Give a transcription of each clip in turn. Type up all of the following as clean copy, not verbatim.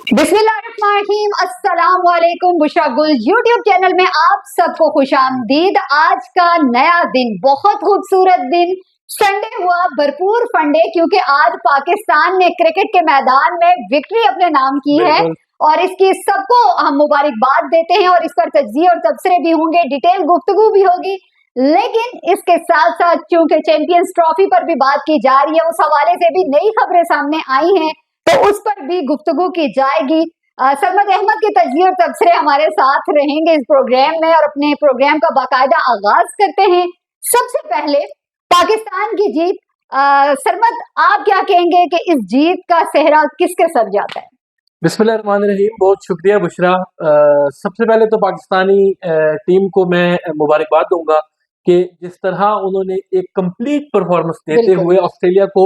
बिस्मिल्लाहिर्रहमानिर्रहीम, अस्सलाम वालेकुम। बुशरा गुल यूट्यूब चैनल में आप सबको खुशामदीद। आज का नया दिन, बहुत खूबसूरत दिन, संडे हुआ, भरपूर फंडे, क्योंकि आज पाकिस्तान ने क्रिकेट के मैदान में विक्ट्री अपने नाम की है और इसकी सबको हम मुबारकबाद देते हैं और इस पर तज्ज़िये और तबसरे भी होंगे, डिटेल गुफ्तगू भी होगी। लेकिन इसके साथ साथ चूंकि चैंपियंस ट्रॉफी पर भी बात की जा रही है, उस हवाले से भी नई खबरें सामने आई हैं, तो उस पर भी गुफ्तगू की जाएगी। सरमद अहमद के तज्ज़िये और तबसरे हमारे साथ रहेंगे इस प्रोग्राम में और अपने प्रोग्राम का बाकायदा आगाज करते हैं। सबसे पहले पाकिस्तान की जीत, सरमद आप क्या कहेंगे कि इस जीत का सेहरा किसके सर जाता है? बिस्मिल्लाहिर्रहमानिर्रहीम, बहुत शुक्रिया बुशरा। सबसे पहले तो पाकिस्तानी टीम को मैं मुबारकबाद दूंगा कि जिस तरह उन्होंने एक कंप्लीट परफॉर्मेंस देते हुए ऑस्ट्रेलिया को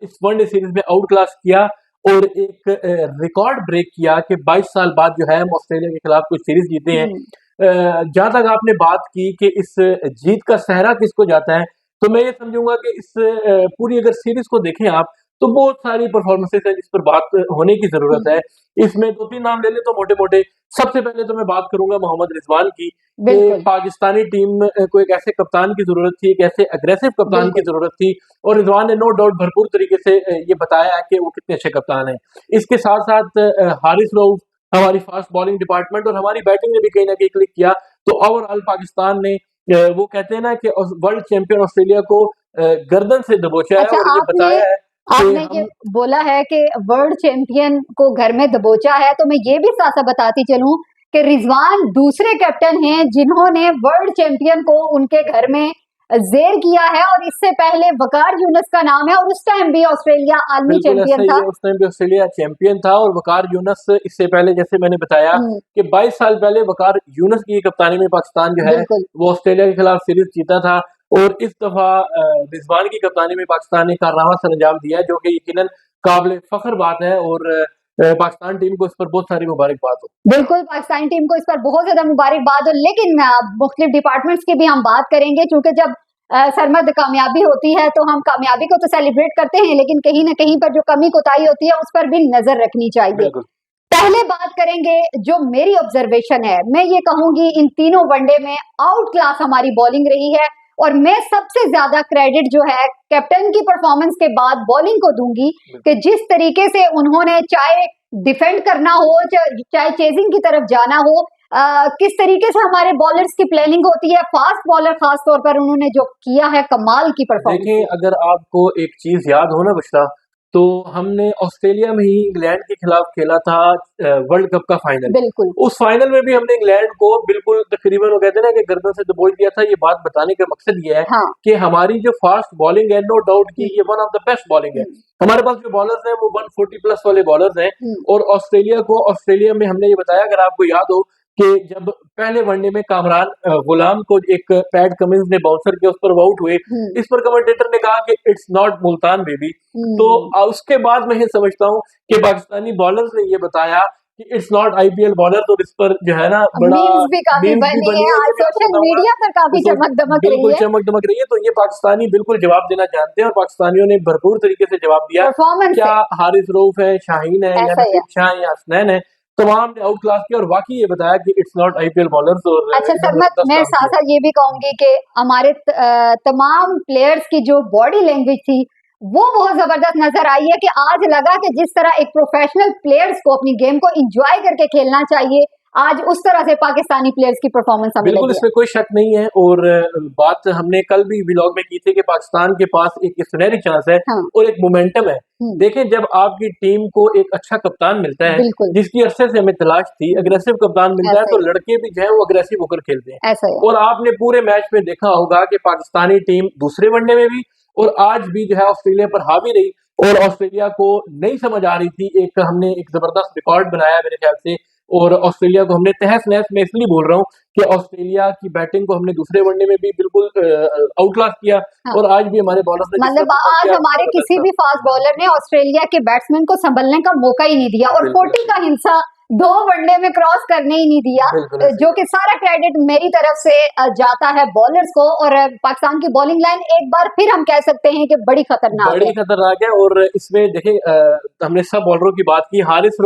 इस वनडे सीरीज में आउट क्लास किया और एक रिकॉर्ड ब्रेक किया कि 22 साल बाद जो है हम ऑस्ट्रेलिया के खिलाफ कुछ सीरीज जीते हैं। जहां तक आपने बात की कि इस जीत का सेहरा किसको जाता है, तो मैं ये समझूंगा कि इस पूरी अगर सीरीज को देखें आप, तो बहुत सारी परफॉर्मेंसेस है जिस पर बात होने की जरूरत है। इसमें दो तीन नाम ले ले तो मोटे मोटे, सबसे पहले तो मैं बात करूंगा मोहम्मद रिजवान की। पाकिस्तानी टीम को एक ऐसे कप्तान की जरूरत थी, एक ऐसे अग्रेसिव कप्तान की जरूरत थी, और रिजवान ने नो डाउट भरपूर तरीके से ये बताया है कि वो कितने अच्छे कप्तान हैं। इसके साथ साथ हारिस रऊफ, हमारी फास्ट बॉलिंग डिपार्टमेंट और हमारी बैटिंग ने भी कहीं ना कहीं क्लिक किया। तो ओवरऑल पाकिस्तान ने वो कहते हैं ना कि वर्ल्ड चैंपियन ऑस्ट्रेलिया को गर्दन से दबोचा है। और ये बताया है, आपने ये बोला है कि वर्ल्ड चैंपियन को घर में दबोचा है, तो मैं ये भी साथ साथ बताती चलूं कि रिजवान दूसरे कैप्टन हैं जिन्होंने वर्ल्ड चैंपियन को उनके घर में जेर किया है। और इससे पहले वकार यूनुस का नाम है और उस टाइम भी ऑस्ट्रेलिया आलमी चैंपियन था। उस टाइम भी ऑस्ट्रेलिया चैंपियन था और वकार यूनुस इससे पहले, जैसे मैंने बताया कि 22 साल पहले वकार यूनुस की कप्तानी में पाकिस्तान जो है वो ऑस्ट्रेलिया के खिलाफ सीरीज जीता था। और इस दफा रिजवान की कप्तानी में पाकिस्तान ने कारनामा सर अंजाम दिया है, जो कि यकीनन काबिल फख्र बात है और पाकिस्तान टीम को इस पर बहुत सारी मुबारकबाद हो। बिल्कुल, पाकिस्तान टीम को इस पर बहुत ज्यादा मुबारकबाद हो। लेकिन मुख्तलिफ डिपार्टमेंट्स की भी हम बात करेंगे, क्योंकि जब सरमद कामयाबी होती है तो हम कामयाबी को तो सेलिब्रेट करते हैं, लेकिन कहीं ना कहीं पर जो कमी कोताही होती है उस पर भी नजर रखनी चाहिए। पहले बात करेंगे, जो मेरी ऑब्जर्वेशन है, मैं ये कहूंगी इन तीनों वनडे में आउट क्लास हमारी बॉलिंग रही है और मैं सबसे ज्यादा क्रेडिट जो है कैप्टन की परफॉर्मेंस के बाद बॉलिंग को दूंगी कि जिस तरीके से उन्होंने चाहे डिफेंड करना हो चाहे चेजिंग की तरफ जाना हो, किस तरीके से हमारे बॉलर्स की प्लानिंग होती है, फास्ट बॉलर खास तौर पर उन्होंने जो किया है, कमाल की परफॉर्मेंस। देखिए, अगर आपको एक चीज याद हो ना बुशरा, तो हमने ऑस्ट्रेलिया में ही इंग्लैंड के खिलाफ खेला था वर्ल्ड कप का फाइनल। बिल्कुल, उस फाइनल में भी हमने इंग्लैंड को बिल्कुल तकरीबन, वो कहते हैं ना कि गर्दन से दबोच दिया था। ये बात बताने का मकसद ये है कि हमारी जो फास्ट बॉलिंग है, नो डाउट की ये one of the best bowling है। हमारे पास जो बॉलर्स हैं वो 140 प्लस वाले बॉलर्स हैं। और ऑस्ट्रेलिया में हमने ये बताया, अगर आपको याद हो, कि जब पहले वनडे में कामरान गुलाम को एक पैट कमिंस ने बाउंसर किया, उस पर आउट हुए। इस पर कमेंटेटर ने कहा कि इट्स नॉट मुल्तान बेबी। तो उसके बाद मैं ये समझता हूँ कि पाकिस्तानी बॉलर्स ने ये बताया कि इट्स नॉट आईपीएल बॉलर। तो इस पर जो है ना बड़ा भी काफी बनी है, आज सोशल मीडिया पर काफी चमक दमक रही है। चमक दमक रही है। तो ये पाकिस्तानी बिल्कुल जवाब देना जानते हैं और पाकिस्तानियों ने भरपूर तरीके से जवाब दिया। क्या हारिस रऊफ है, शाहीन है, या शाह या हसनैन है, तमाम ने आउट क्लास किया और वाकई ये बताया कि इट्स नॉट आईपीएल बॉलर्स। और अच्छा सरमद, मैं साथ साथ ये भी कहूंगी कि हमारे तमाम प्लेयर्स की जो बॉडी लैंग्वेज थी वो बहुत जबरदस्त नजर आई है कि आज लगा कि जिस तरह एक प्रोफेशनल प्लेयर्स को अपनी गेम को एंजॉय करके खेलना चाहिए, आज उस तरह से पाकिस्तानी प्लेयर्स की परफॉर्मेंस हमें बिल्कुल, इसमें कोई शक नहीं है। और बात हमने कल भी व्लॉग में की थी कि पाकिस्तान के पास एक सुनहरी चांस है और एक मोमेंटम है। देखें, जब आपकी टीम को एक अच्छा कप्तान मिलता है, जिसकी अरसे से हमें तलाश थी, अग्रेसिव कप्तान मिलता है, तो लड़के भी जो है वो अग्रेसिव होकर खेलते हैं। और आपने पूरे मैच में देखा होगा कि पाकिस्तानी टीम दूसरे वनडे में भी और आज भी जो है ऑस्ट्रेलिया पर हावी रही और ऑस्ट्रेलिया को नहीं समझ आ रही थी। हमने एक जबरदस्त रिकॉर्ड बनाया मेरे ख्याल से, और ऑस्ट्रेलिया को हमने तहस नहस में इसलिए बोल रहा हूँ कि ऑस्ट्रेलिया की बैटिंग को हमने दूसरे वनडे में भी बिल्कुल आउटक्लास किया। और आज भी हमारे बॉलर्स ने, मतलब आज हमारे किसी भी फास्ट बॉलर ने ऑस्ट्रेलिया के बैट्समैन को संभलने का मौका ही नहीं दिया और 40 का हिस्सा 2 वनडे में क्रॉस करने ही नहीं दिया, बिल्कुल जो कि सारा क्रेडिट मेरी तरफ से जाता है बॉलर्स को। और पाकिस्तान की बॉलिंग लाइन एक बार फिर हम कह सकते हैं कि बड़ी खतरनाक है। और इसमें देखें, हमने सब बॉलरों की बात की, हारिस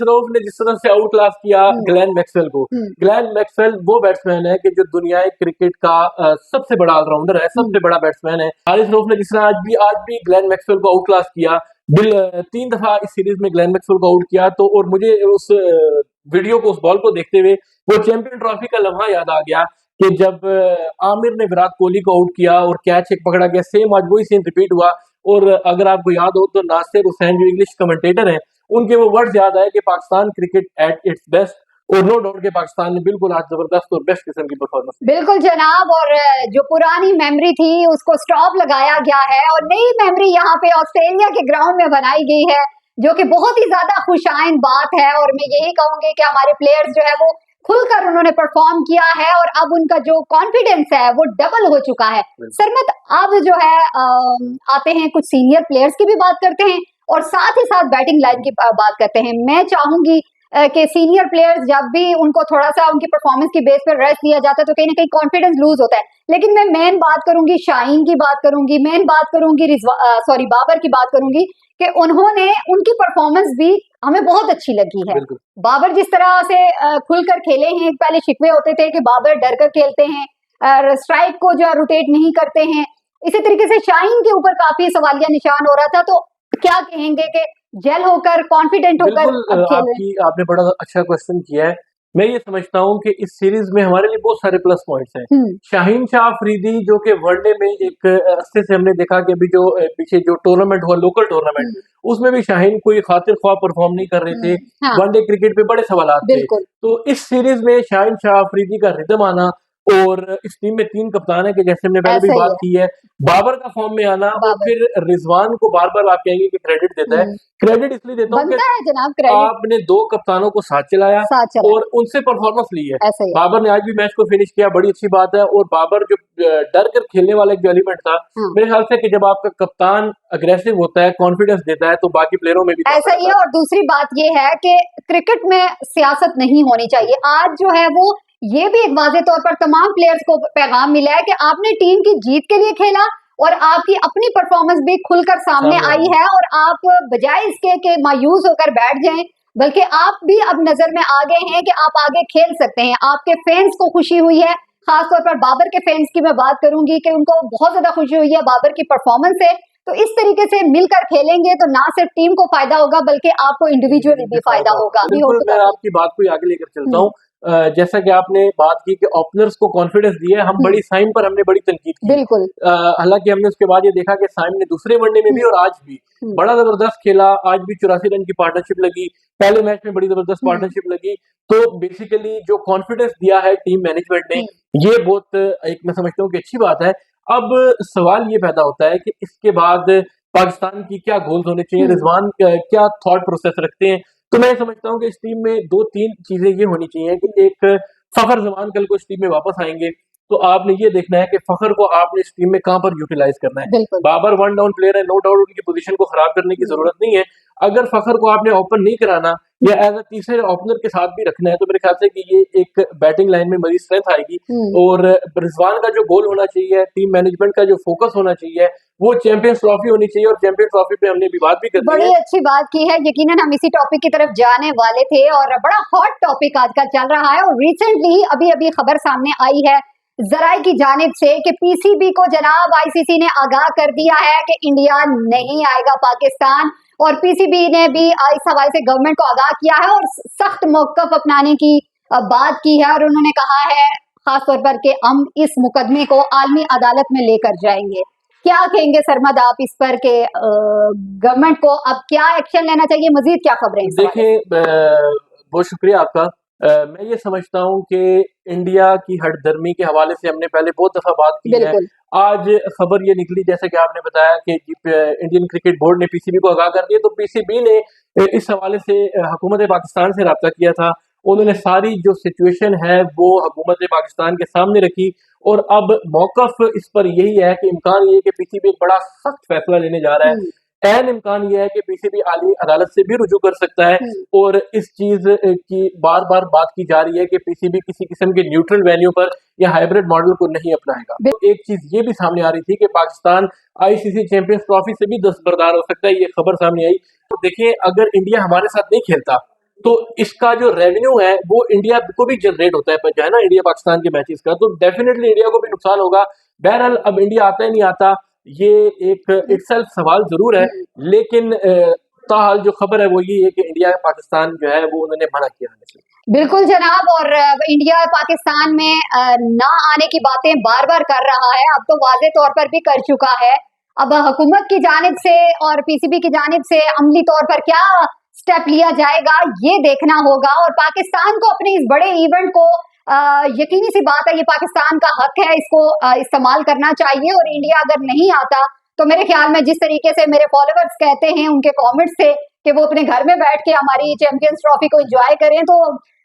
रऊफ ने जिस तरह से आउट क्लास किया ग्लेन मैक्सवेल को। ग्लेन मैक्सवेल वो बैट्समैन है कि जो दुनियाई क्रिकेट का सबसे बड़ा ऑलराउंडर है, सबसे बड़ा बैट्समैन है। हारिस रऊफ ने जिस तरह आज भी ग्लेन मैक्सवेल को आउट क्लास किया, 3 दफा इस सीरीज में ग्लेन मैक्सवेल को आउट किया। तो और मुझे उस वीडियो को, उस बॉल को देखते हुए वो चैंपियन ट्रॉफी का लम्हा याद आ गया कि जब आमिर ने विराट कोहली को आउट किया और कैच एक पकड़ा गया, सेम आज वही सीन रिपीट हुआ। और अगर आपको याद हो तो नासिर हुसैन जो इंग्लिश कमेंटेटर हैं, उनके वो वर्ड्स याद आए कि Pakistan cricket at its best. और नो डाउट के पाकिस्तान ने बिल्कुल आज जबरदस्त और बेस्ट किस्म की परफॉर्मेंस। बिल्कुल जनाब, और जो पुरानी मेमोरी थी उसको स्टॉप लगाया गया है और नई मेमोरी यहाँ पे ऑस्ट्रेलिया के ग्राउंड में बनाई गई है, जो कि बहुत ही ज्यादा खुशाइन बात है। और मैं यही कहूंगी कि हमारे प्लेयर्स जो है वो खुलकर उन्होंने परफॉर्म किया है और अब उनका जो कॉन्फिडेंस है वो डबल हो चुका है। सरमत, अब जो है आते हैं कुछ सीनियर प्लेयर्स की भी बात करते हैं और साथ ही साथ बैटिंग लाइन की बात करते हैं। मैं चाहूंगी कि सीनियर प्लेयर्स जब भी उनको थोड़ा सा उनकी परफॉर्मेंस की बेस पर रेस्ट दिया जाता है तो कहीं ना कहीं कॉन्फिडेंस लूज होता है। लेकिन मैं मेन बात करूंगी शाहीन की, बात करूंगी, मेन बात करूंगी बाबर की बात करूंगी कि उन्होंने उनकी परफॉर्मेंस भी हमें बहुत अच्छी लगी है। बाबर जिस तरह से खुलकर खेले हैं, पहले शिकवे होते थे कि बाबर डर कर खेलते हैं, स्ट्राइक को जो रोटेट नहीं करते हैं। इसी तरीके से शाहीन के ऊपर काफी सवालिया निशान हो रहा था। तो क्या कहेंगे कि जेल होकर, कॉन्फिडेंट होकर आपने बड़ा अच्छा क्वेश्चन किया है। मैं ये समझता हूँ कि इस सीरीज में हमारे लिए बहुत सारे प्लस पॉइंट्स हैं। शाहीन शाह अफरीदी जो कि वनडे में एक रास्ते से हमने देखा कि अभी जो पीछे जो टूर्नामेंट हुआ, लोकल टूर्नामेंट, उसमें भी शाहीन कोई खातिर ख्वाह परफॉर्म नहीं कर रहे थे। वनडे क्रिकेट पे बड़े सवालात थे। तो इस सीरीज में शाहीन शाह अफरीदी का रिदम आना, और इस टीम में 3 कप्तान है कि जैसे हमने पहले भी बात की है, बाबर का फॉर्म में आना, और फिर रिजवान को बार बार आप कहेंगे कि क्रेडिट देता है। क्रेडिट इसलिए देता हूँ कि आपने 2 कप्तानों को साथ चलाया और उनसे परफॉर्मेंस ली है। बाबर ने आज भी मैच को फिनिश किया, बड़ी अच्छी बात है। और बाबर जो डर कर खेलने वाला जो एलिमेंट था, मेरे ख्याल से कि जब आपका कप्तान अग्रेसिव होता है, कॉन्फिडेंस देता है, तो बाकी प्लेयरों में भी ऐसा ही है। और दूसरी बात ये है कि क्रिकेट में सियासत नहीं होनी चाहिए। आज जो है वो ये भी एक वाज़ेह तौर पर तमाम प्लेयर्स को पैगाम मिला है कि आपने टीम की जीत के लिए खेला और आपकी अपनी परफॉर्मेंस भी खुलकर सामने आई है। और आप बजाय इसके कि मायूस होकर बैठ जाएं, बल्कि आप भी अब नजर में आ गए हैं कि आप आगे खेल सकते हैं। आपके फैंस को खुशी हुई है, खासतौर पर बाबर के फैंस की मैं बात करूंगी कि उनको बहुत ज्यादा खुशी हुई है बाबर की परफॉर्मेंस से। तो इस तरीके से मिलकर खेलेंगे तो ना सिर्फ टीम को फायदा होगा बल्कि आपको इंडिविजुअली भी फायदा होगा। मैं आपकी बात को आगे लेकर चलता हूँ। जैसा कि आपने बात की कि ओपनर्स को कॉन्फिडेंस दिया है, हम बड़ी साइम पर हमने बड़ी तनकीद की। बिल्कुल। हालांकि हमने उसके बाद ये देखा कि साइम ने दूसरे वनडे में भी और आज भी बड़ा जबरदस्त खेला। आज भी 84 रन की पार्टनरशिप लगी, पहले मैच में बड़ी जबरदस्त पार्टनरशिप लगी। तो बेसिकली जो कॉन्फिडेंस दिया है टीम मैनेजमेंट ने, ये बहुत एक मैं समझता हूँ कि अच्छी बात है। अब सवाल ये पैदा होता है कि इसके बाद पाकिस्तान की क्या गोल्स होने चाहिए, रिजवान क्या थॉट प्रोसेस रखते हैं। तो मैं समझता हूँ कि इस टीम में 2-3 चीजें ये होनी चाहिए कि एक, फखर जमान कल को इस टीम में वापस आएंगे तो आपने ये देखना है कि फखर को आपने इस टीम में कहां पर यूटिलाइज करना है। बाबर 1 डाउन प्लेयर है, नो डाउट उनकी पोजीशन को खराब करने की जरूरत नहीं है। अगर फखर को आपने ओपन नहीं कराना या एज अ तीसरे ओपनर के साथ भी रखना है तो मेरे ख्याल से कि ये एक बैटिंग लाइन में मजीद स्ट्रेंथ आएगी। और रिजवान का जो गोल होना चाहिए, टीम मैनेजमेंट का जो फोकस होना चाहिए, वो चैंपियंस ट्रॉफी होनी चाहिए। और चैंपियंस ट्रॉफी पे हमने भी बात भी कर बड़ी अच्छी बात की है। यकीनन हम इसी टॉपिक की तरफ जाने वाले थे और बड़ा हॉट टॉपिक आजकल चल रहा है। और रिसेंटली अभी खबर सामने आई है जराए की जानिब से कि पीसीबी को जनाब आईसीसी ने आगाह कर दिया है कि इंडिया नहीं आएगा पाकिस्तान। और पीसीबी ने भी इस हवाले से गवर्नमेंट को आगाह किया है और सख्त मौकफ अपनाने की बात की है। और उन्होंने कहा है खासतौर पर कि हम इस मुकदमे को आलमी अदालत में लेकर जाएंगे। क्या कहेंगे सरमद आप इस पर के गवर्नमेंट को अब क्या एक्शन लेना चाहिए, मजीद क्या खबरें? देखिए, बहुत शुक्रिया आपका। मैं ये समझता हूँ कि इंडिया की हठधर्मी के हवाले से हमने पहले बहुत दफा बात की है। आज खबर ये निकली जैसे कि आपने बताया कि इंडियन क्रिकेट बोर्ड ने पीसीबी को आगाह कर दिया। तो पीसीबी ने इस हवाले से हुकूमत पाकिस्तान से रब्ता किया था। उन्होंने सारी जो सिचुएशन है वो हुकूमत पाकिस्तान के सामने रखी। और अब मौकफ इस पर यही है कि इम्कान ये है कि पीसीबी एक बड़ा सख्त फैसला लेने जा रहा है। ऐन इम्कान यह है कि पीसीबी आली अदालत से भी रुजू कर सकता है और इस चीज की बार बार बात की जा रही है कि पीसीबी किसी किस्म के न्यूट्रल वैल्यू पर या हाइब्रिड मॉडल को नहीं अपनाएगा। तो एक चीज ये भी सामने आ रही थी कि पाकिस्तान आईसीसी चैंपियंस ट्रॉफी से भी दस्तबरदार हो सकता है, ये खबर सामने आई। तो देखिए, अगर इंडिया हमारे साथ नहीं खेलता तो इसका जो रेवेन्यू है वो इंडिया को भी जनरेट होता है, जो है ना, इंडिया पाकिस्तान के मैचेस का, तो डेफिनेटली इंडिया को भी नुकसान होगा। बहरहाल अब इंडिया आता है नहीं आता ये एक इटसेल्फ सवाल जरूर है, लेकिन ताहाल जो खबर है वो ये है कि इंडिया पाकिस्तान जो है वो उन्होंने मना किया आने से। बिल्कुल जनाब, और इंडिया पाकिस्तान में ना आने की बातें बार बार कर रहा है, अब तो वाज़े तौर पर भी कर चुका है। अब हुकूमत की जानिब से और पीसीबी की जानिब से अमली तौर पर क्या स्टेप लिया जाएगा ये देखना होगा। और पाकिस्तान को अपने इस बड़े इवेंट को यकीनी सी बात है, ये पाकिस्तान का हक है, इसको इस्तेमाल करना चाहिए। और इंडिया अगर नहीं आता तो मेरे ख्याल में जिस तरीके से मेरे फॉलोअर्स कहते हैं, उनके कमेंट्स थे कि वो अपने घर में बैठ के हमारी चैंपियंस ट्रॉफी को एंजॉय करें, तो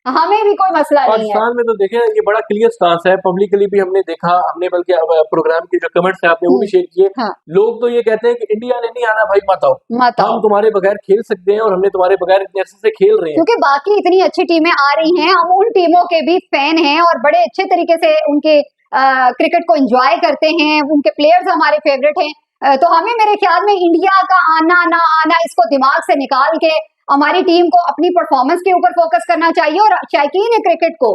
हमें भी कोई मसला नहीं है। पाकिस्तान में तो देखें ये बड़ा क्लियर स्टांस है, पब्लिकली भी हमने देखा, हमने बल्कि प्रोग्राम के जो कमेंट्स है आपने वो भी शेयर किए। हाँ। लोग तो ये कहते हैं कि इंडिया ने नहीं आना भाई, मत आओ, हम तुम्हारे बगैर खेल सकते हैं और हमने तुम्हारे बगैर इतने अरसे से खेल रहे हैं, क्योंकि बाकी इतनी अच्छी टीमें आ रही हैं, हम उन टीमों के भी फैन हैं और बड़े अच्छे तरीके से उनके क्रिकेट को एंजॉय करते हैं, उनके प्लेयर्स हमारे फेवरेट हैं। तो हमें मेरे ख्याल में इंडिया का आना ना आना इसको दिमाग से निकाल के हमारी टीम को अपनी परफॉर्मेंस के ऊपर फोकस करना चाहिए और शायकीन क्रिकेट को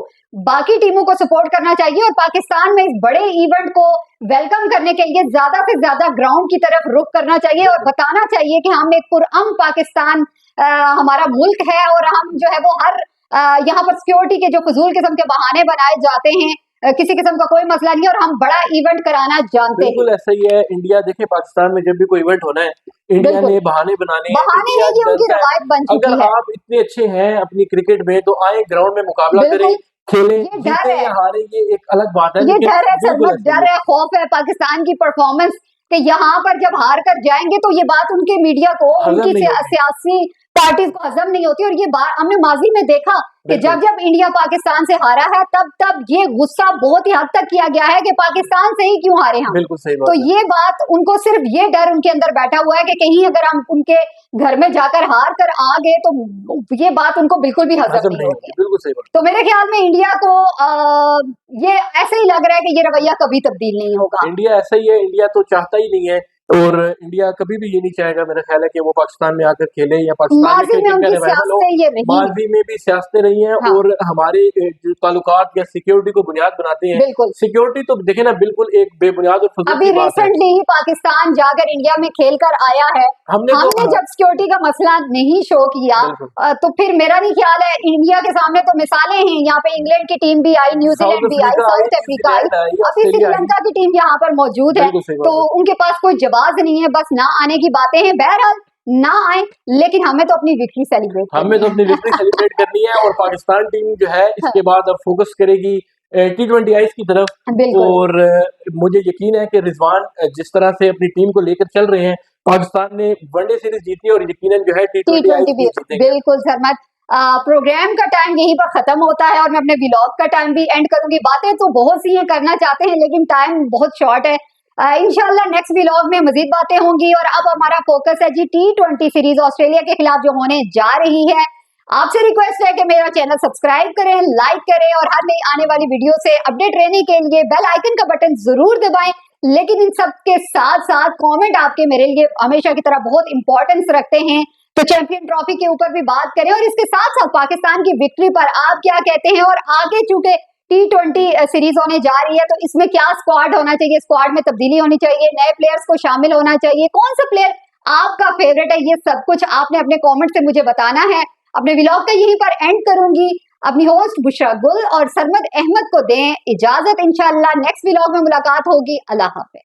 बाकी टीमों को सपोर्ट करना चाहिए। और पाकिस्तान में इस बड़े इवेंट को वेलकम करने के लिए ज्यादा से ज्यादा ग्राउंड की तरफ रुख करना चाहिए और बताना चाहिए कि हम एक पुरअमन पाकिस्तान हमारा मुल्क है और हम जो है वो हर यहाँ पर सिक्योरिटी के जो फजूल किस्म के बहाने बनाए जाते हैं, किसी किस्म का कोई मसला नहीं, और हम बड़ा इवेंट कराना जानते हैं। बिल्कुल ऐसा ही है। इंडिया देखिए, पाकिस्तान में जब भी कोई इवेंट होना है इंडिया ने बहाने बनाने नहीं, ये उनकी रवायत बन चुकी है। अगर आप इतने अच्छे हैं अपनी क्रिकेट में तो आए ग्राउंड में मुकाबला करें, खेलें, जीते या हारे, ये एक अलग बात है। ये डर है सरमत, डर है, खौफ है पाकिस्तान की परफॉर्मेंस कि यहाँ पर जब हार कर जाएंगे तो ये बात उनके मीडिया को, उनकी सियासी पार्टीज को हजम नहीं होती। और ये बात हमने माजी में देखा कि जब जब इंडिया पाकिस्तान से हारा है तब ये गुस्सा बहुत ही हद तक किया गया है कि पाकिस्तान से ही क्यों हारे हम। बिल्कुल सही बात तो ये बात उनको, सिर्फ ये डर उनके अंदर बैठा हुआ है कि कहीं अगर हम उनके घर में जाकर हार कर आ गए तो ये बात उनको बिल्कुल भी हजम नहीं होगी। बिल्कुल सही बात। तो मेरे ख्याल में इंडिया को ये ऐसे ही लग रहा है कि ये रवैया कभी तब्दील नहीं होगा। इंडिया ऐसा ही है, इंडिया तो चाहता ही नहीं है और इंडिया कभी भी ये नहीं चाहेगा मेरा ख्याल है कि वो पाकिस्तान में आकर खेले या पाकिस्तान में रिवाइवल हो। माजी में भी सियासतें रही हैं। हाँ। और हमारे जो ताल्लुकात या सिक्योरिटी को बुनियाद बनाते हैं, सिक्योरिटी तो देखे ना बिल्कुल एक बेबुनियाद और फजूल अभी रिसेंटली ही पाकिस्तान जाकर इंडिया में खेल कर आया है। हमने जब सिक्योरिटी का मसला नहीं शो किया तो फिर मेरा नहीं ख्याल है, इंडिया के सामने तो मिसालें हैं, यहाँ पे इंग्लैंड की टीम भी आई, न्यूजीलैंड भी आई, साउथ अफ्रीका आई, अभी श्रीलंका की टीम यहाँ पर मौजूद है, तो उनके पास कोई जवाब नहीं है, बस ना आने की बातें हैं। बहरहाल ना आए, लेकिन हमें तो अपनी विक्ट्री सेलिब्रेट करनी है और पाकिस्तान टीम जो है इसके बाद अब फोकस करेगी T20 आईज की तरफ। और मुझे यकीन है कि रिजवान जिस तरह से अपनी टीम को लेकर चल रहे हैं, पाकिस्तान ने वनडे सीरीज जीती और यकीनन जो है T20 आईज जीतेंगे। बिल्कुल सरमत, प्रोग्राम का टाइम यहीं पर खत्म होता है और मैं अपने व्लॉग का टाइम भी एंड करूंगी। बातें तो बहुत सी हैं, करना चाहते हैं, लेकिन टाइम बहुत शॉर्ट है। इंशाल्लाह नेक्स्ट व्लॉग में मजीद बातें होंगी। और अब हमारा फोकस है जी T20 सीरीज ऑस्ट्रेलिया के खिलाफ जो होने जा रही है। आपसे रिक्वेस्ट है कि मेरा चैनल सब्सक्राइब करें, लाइक करें और हर नई आने वाली वीडियो से अपडेट रहने के लिए बेल आइकन का बटन जरूर दबाएं। लेकिन इन सब के साथ साथ कमेंट आपके मेरे लिए हमेशा की तरह बहुत इंपॉर्टेंस रखते हैं, तो चैंपियन ट्रॉफी के ऊपर भी बात करें और इसके साथ साथ पाकिस्तान की विक्ट्री पर आप क्या कहते हैं। और आगे चूंकि T20 सीरीज होने जा रही है तो इसमें क्या स्क्वाड होना चाहिए, स्क्वाड में तब्दीली होनी चाहिए, नए प्लेयर्स को शामिल होना चाहिए, कौन सा प्लेयर आपका फेवरेट है, ये सब कुछ आपने अपने कमेंट से मुझे बताना है। अपने व्लॉग का यहीं पर एंड करूंगी। अपनी होस्ट बुशरा गुल और सरमद अहमद को दें इजाजत। इंशाल्लाह नेक्स्ट व्लॉग में मुलाकात होगी। अल्लाह हाफिज।